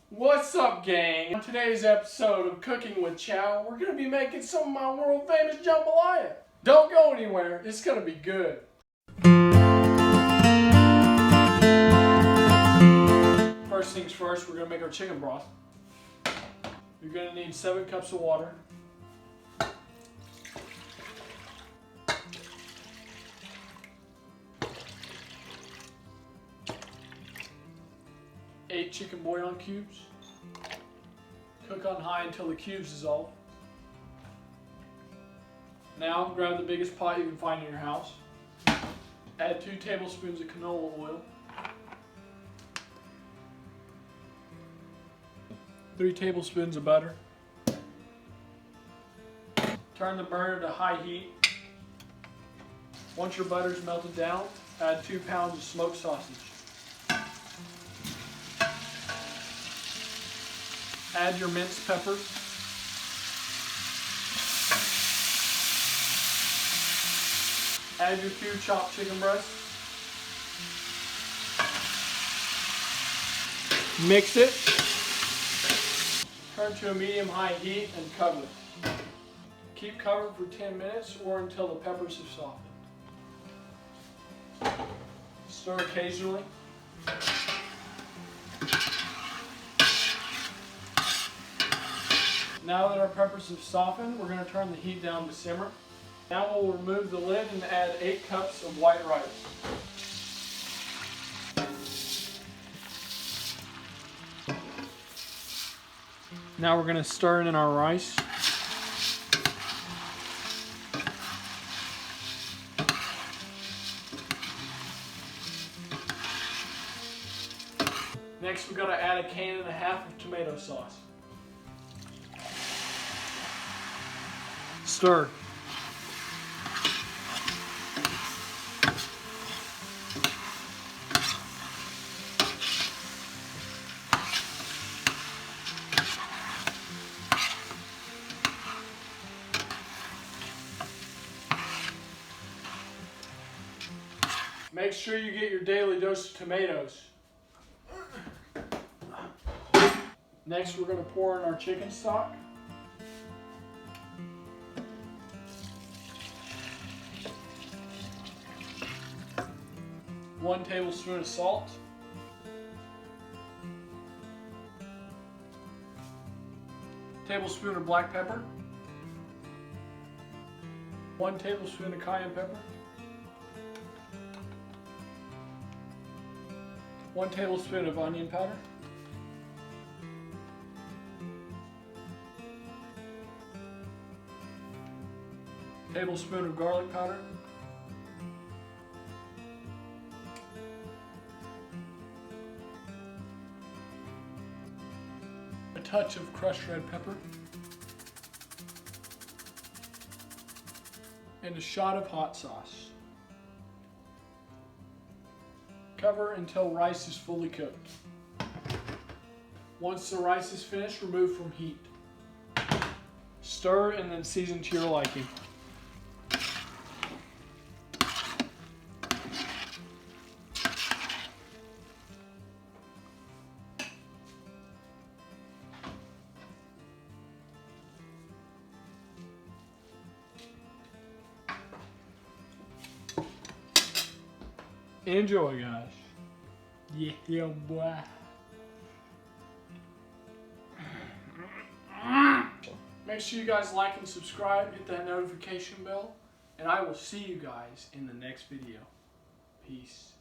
What's up, gang? On today's episode of Cooking with Chow, we're going to be making some of my world famous jambalaya. Don't go anywhere, it's going to be good. First things first, we're going to make our chicken broth. You're going to need 7 cups of water. 8 chicken bouillon cubes. Cook on high until the cubes dissolve. Now grab the biggest pot you can find in your house. Add 2 tablespoons of canola oil. 3 tablespoons of butter. Turn the burner to high heat. Once your butter is melted down, add 2 pounds of smoked sausage. Add your minced peppers. Add your few chopped chicken breasts. Mix it. Turn to a medium-high heat and cover it. Keep covered for 10 minutes or until the peppers have softened. Stir occasionally. Now that our peppers have softened, we're going to turn the heat down to simmer. Now we'll remove the lid and add 8 cups of white rice. Now we're going to stir in our rice. Next, we've got to add 1.5 cans of tomato sauce. Stir. Make sure you get your daily dose of tomatoes. Next, we're going to pour in our chicken stock. One tablespoon of salt. Tablespoon of black pepper. 1 tablespoon of cayenne pepper. 1 tablespoon of onion powder. Tablespoon of garlic powder. A touch of crushed red pepper. And a shot of hot sauce. Cover until rice is fully cooked. Once the rice is finished, remove from heat. Stir and then season to your liking. Enjoy, guys. Yeah, boy. Make sure you guys like and subscribe, hit that notification bell, and I will see you guys in the next video. Peace.